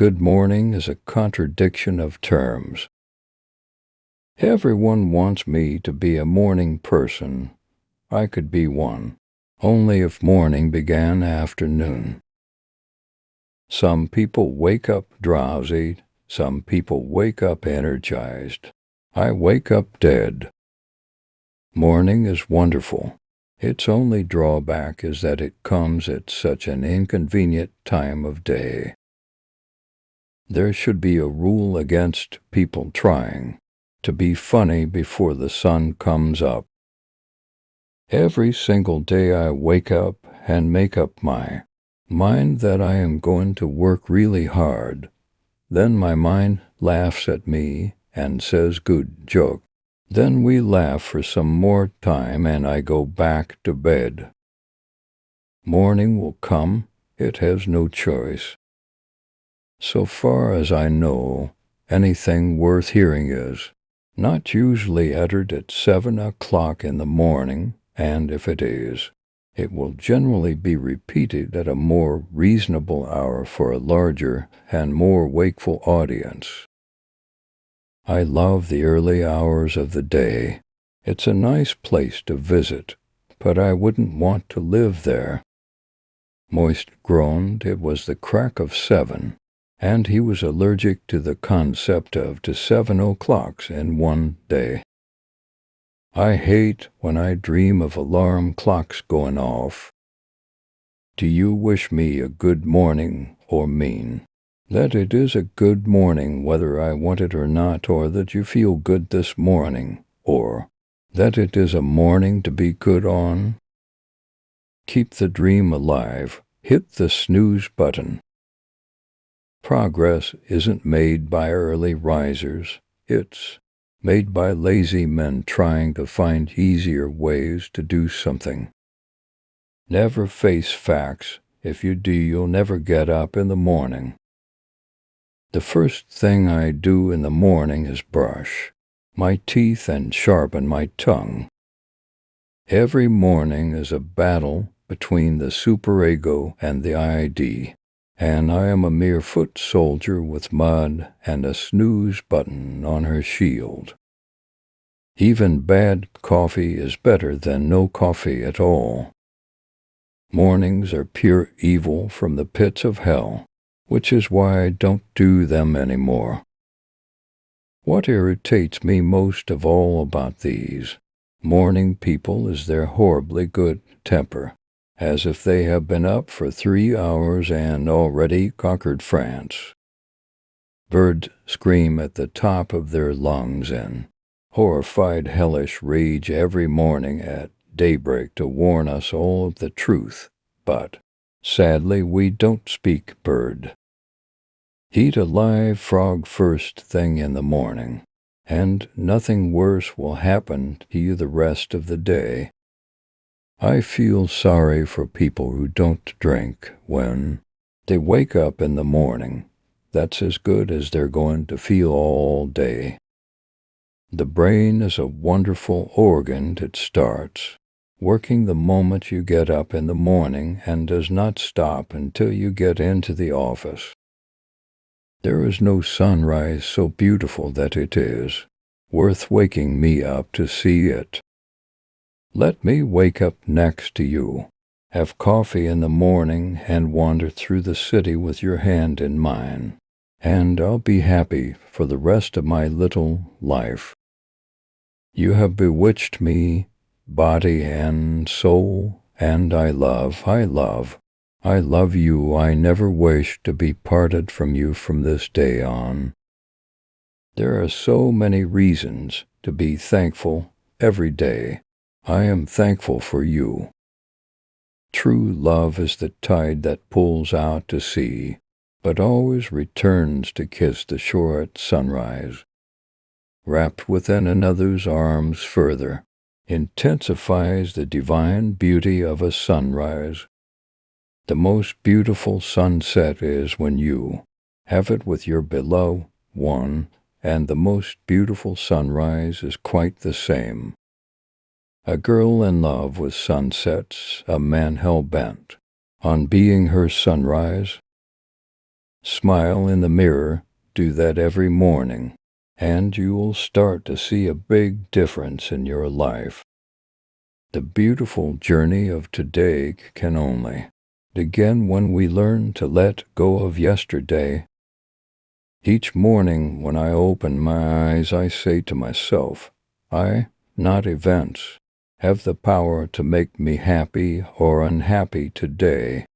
good morning is a contradiction of terms. Everyone wants me to be a morning person. I could be one, only if morning began afternoon. Some people wake up drowsy, some people wake up energized. I wake up dead. Morning is wonderful. Its only drawback is that it comes at such an inconvenient time of day. There should be a rule against people trying to be funny before the sun comes up. Every single day I wake up and make up my mind that I am going to work really hard. Then my mind laughs at me and says, "Good joke." Then we laugh for some more time and I go back to bed. Morning will come. It has no choice. So far as I know, anything worth hearing is not usually uttered at 7 o'clock in the morning, and if it is, it will generally be repeated at a more reasonable hour for a larger and more wakeful audience. I love the early hours of the day. It's a nice place to visit, but I wouldn't want to live there. Moist groaned. It was the crack of 7, and he was allergic to the concept of 7 o'clocks in one day. I hate when I dream of alarm clocks going off. Do you wish me a good morning, or mean that it is a good morning whether I want it or not, or that you feel good this morning, or that it is a morning to be good on? Keep the dream alive. Hit the snooze button. Progress isn't made by early risers. It's made by lazy men trying to find easier ways to do something. Never face facts. If you do, you'll never get up in the morning. The first thing I do in the morning is brush my teeth and sharpen my tongue. Every morning is a battle between the superego and the ID, and I am a mere foot soldier with mud and a snooze button on her shield. Even bad coffee is better than no coffee at all. Mornings are pure evil from the pits of hell, which is why I don't do them anymore. What irritates me most of all about these morning people is their horribly good temper, as if they have been up for 3 hours and already conquered France. Birds scream at the top of their lungs in horrified hellish rage every morning at daybreak to warn us all of the truth, but sadly we don't speak bird. Eat a live frog first thing in the morning, and nothing worse will happen to you the rest of the day. I feel sorry for people who don't drink when they wake up in the morning. That's as good as they're going to feel all day. The brain is a wonderful organ that starts working the moment you get up in the morning and does not stop until you get into the office. There is no sunrise so beautiful that it is worth waking me up to see it. Let me wake up next to you, have coffee in the morning, and wander through the city with your hand in mine, and I'll be happy for the rest of my little life. You have bewitched me, body and soul, and I love you. I never wish to be parted from you from this day on. There are so many reasons to be thankful every day. I am thankful for you. True love is the tide that pulls out to sea, but always returns to kiss the shore at sunrise. Wrapped within another's arms further, intensifies the divine beauty of a sunrise. The most beautiful sunset is when you have it with your beloved one, and the most beautiful sunrise is quite the same. A girl in love with sunsets, a man hell-bent on being her sunrise. Smile in the mirror, do that every morning, and you will start to see a big difference in your life. The beautiful journey of today can only begin when we learn to let go of yesterday. Each morning when I open my eyes, I say to myself, I, not events, have the power to make me happy or unhappy today.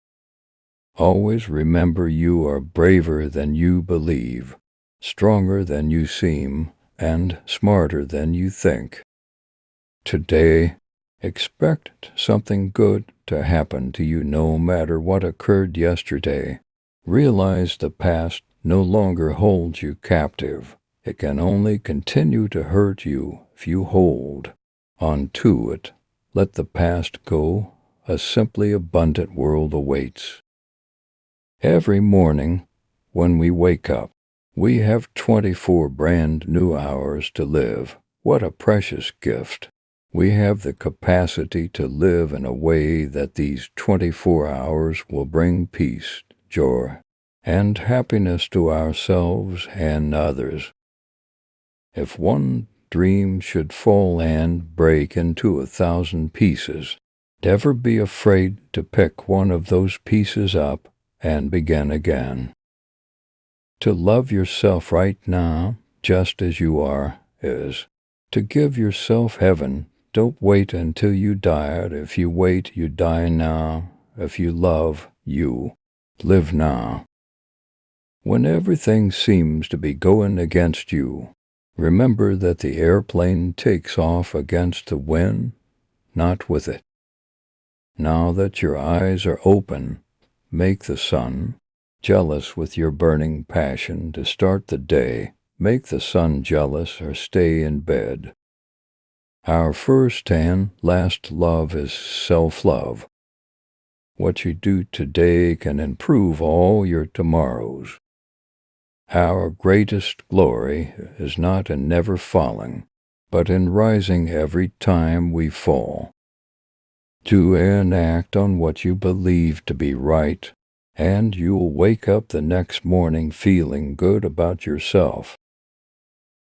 Always remember you are braver than you believe, stronger than you seem, and smarter than you think. Today, expect something good to happen to you no matter what occurred yesterday. Realize the past no longer holds you captive. It can only continue to hurt you if you hold on to it. Let the past go. A simply abundant world awaits. Every morning, when we wake up, we have 24 brand new hours to live. What a precious gift. We have the capacity to live in a way that these 24 hours will bring peace, joy, and happiness to ourselves and others. If one dream should fall and break into 1,000 pieces, never be afraid to pick one of those pieces up and begin again. To love yourself right now, just as you are, is to give yourself heaven. Don't wait until you die. If you wait, you die now. If you love, you live now. When everything seems to be going against you, remember that the airplane takes off against the wind, not with it. Now that your eyes are open, make the sun jealous with your burning passion to start the day. Make the sun jealous or stay in bed. Our first and last love is self-love. What you do today can improve all your tomorrows. Our greatest glory is not in never falling, but in rising every time we fall. To enact on what you believe to be right, and you'll wake up the next morning feeling good about yourself.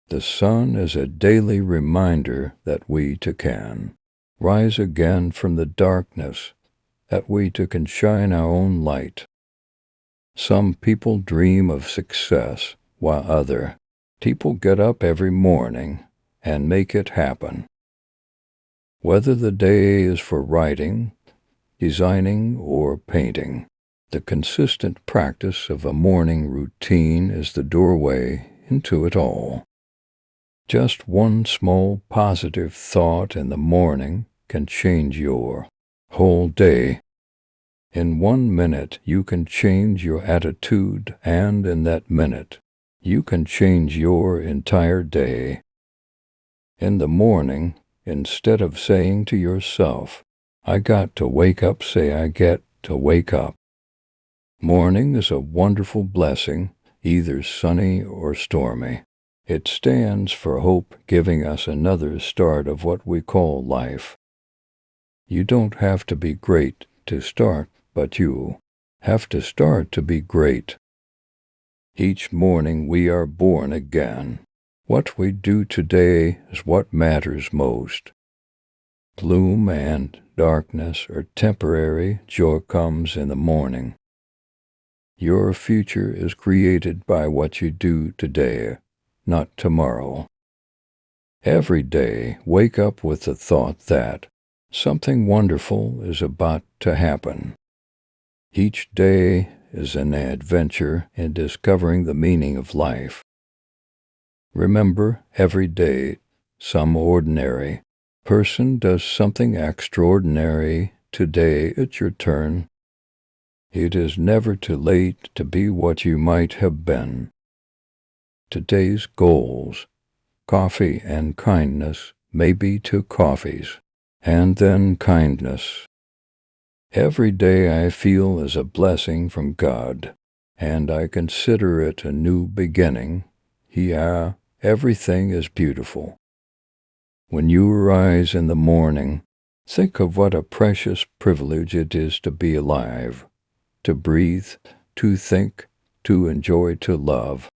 The sun is a daily reminder that we too can rise again from the darkness, that we too can shine our own light. Some people dream of success, while other people get up every morning and make it happen. Whether the day is for writing, designing, or painting, the consistent practice of a morning routine is the doorway into it all. Just one small positive thought in the morning can change your whole day. In 1 minute, you can change your attitude, and in that minute, you can change your entire day. In the morning, instead of saying to yourself, I got to wake up, say I get to wake up. Morning is a wonderful blessing, either sunny or stormy. It stands for hope, giving us another start of what we call life. You don't have to be great to start, but you have to start to be great. Each morning we are born again. What we do today is what matters most. Gloom and darkness are temporary. Joy comes in the morning. Your future is created by what you do today, not tomorrow. Every day, wake up with the thought that something wonderful is about to happen. Each day is an adventure in discovering the meaning of life. Remember, every day, some ordinary person does something extraordinary. Today, it's your turn. It is never too late to be what you might have been. Today's goals, coffee and kindness, may be 2 coffees, and then kindness. Every day I feel is a blessing from God, and I consider it a new beginning. Yeah, everything is beautiful. When you rise in the morning, think of what a precious privilege it is to be alive, to breathe, to think, to enjoy, to love.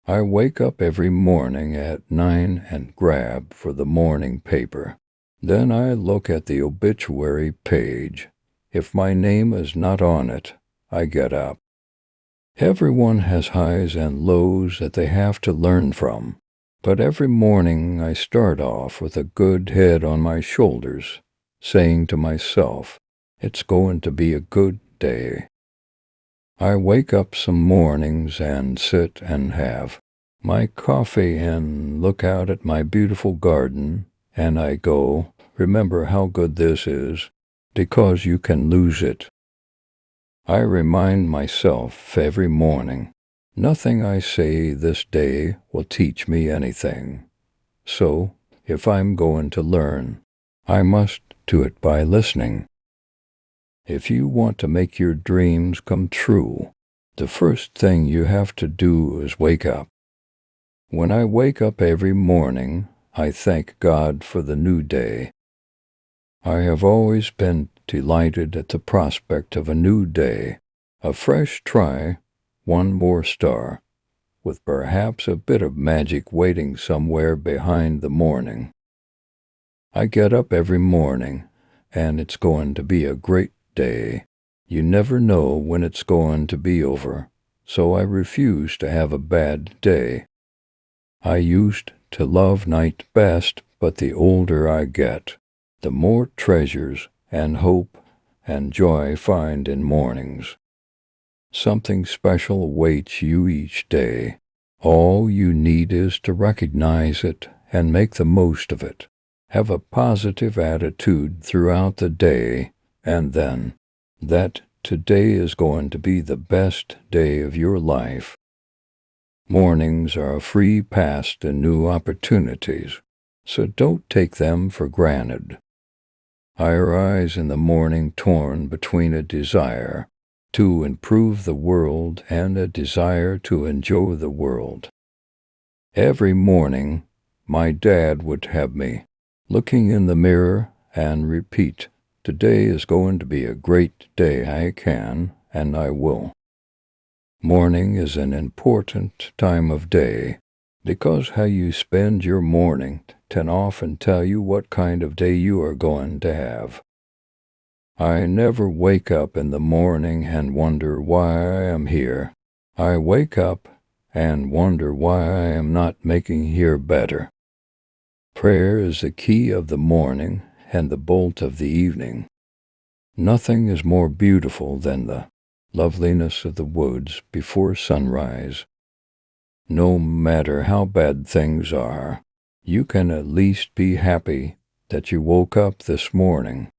I wake up every morning at 9 and grab for the morning paper. Then I look at the obituary page. If my name is not on it, I get up. Everyone has highs and lows that they have to learn from, but every morning I start off with a good head on my shoulders, saying to myself, it's going to be a good day. I wake up some mornings and sit and have my coffee and look out at my beautiful garden, and I go, remember how good this is, because you can lose it. I remind myself every morning, nothing I say this day will teach me anything. So, if I'm going to learn, I must do it by listening. If you want to make your dreams come true, the first thing you have to do is wake up. When I wake up every morning, I thank God for the new day. I have always been delighted at the prospect of a new day, a fresh try, one more star, with perhaps a bit of magic waiting somewhere behind the morning. I get up every morning, and it's going to be a great day. You never know when it's going to be over, so I refuse to have a bad day. I used to love night best, but the older I get, the more treasures and hope and joy I find in mornings. Something special awaits you each day. All you need is to recognize it and make the most of it. Have a positive attitude throughout the day, and then that today is going to be the best day of your life. Mornings are a free pass to new opportunities, so don't take them for granted. I arise in the morning torn between a desire to improve the world and a desire to enjoy the world. Every morning, my dad would have me looking in the mirror and repeat, today is going to be a great day. I can and I will. Morning is an important time of day because how you spend your morning can often tell you what kind of day you are going to have. I never wake up in the morning and wonder why I am here. I wake up and wonder why I am not making here better. Prayer is the key of the morning and the bolt of the evening. Nothing is more beautiful than the loveliness of the woods before sunrise. No matter how bad things are, you can at least be happy that you woke up this morning.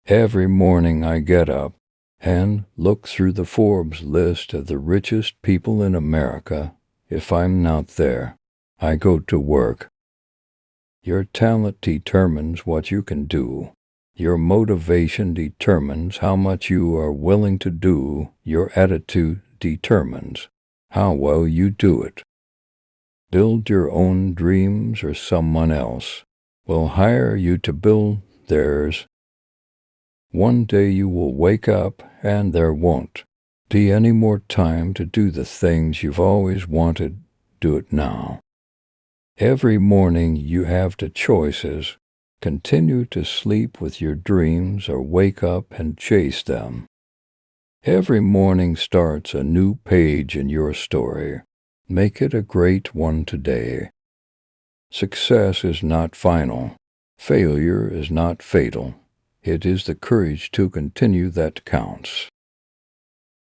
Every morning I get up and look through the Forbes list of the richest people in America. If I'm not there, I go to work. Your talent determines what you can do. Your motivation determines how much you are willing to do. Your attitude determines how well you do it. Build your own dreams or someone else will hire you to build theirs. One day you will wake up and there won't be any more time to do the things you've always wanted. Do it now. Every morning you have the choices. Continue to sleep with your dreams or wake up and chase them. Every morning starts a new page in your story. Make it a great one today. Success is not final. Failure is not fatal. It is the courage to continue that counts.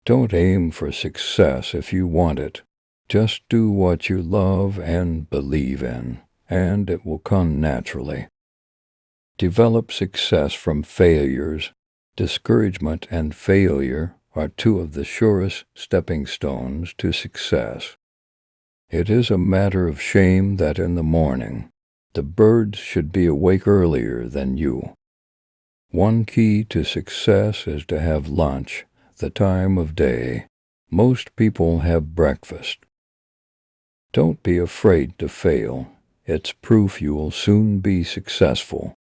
Don't aim for success if you want it. Just do what you love and believe in, and it will come naturally. Develop success from failures. Discouragement and failure are two of the surest stepping stones to success. It is a matter of shame that in the morning, the birds should be awake earlier than you. One key to success is to have lunch, the time of day. Most people have breakfast. Don't be afraid to fail. It's proof you will soon be successful.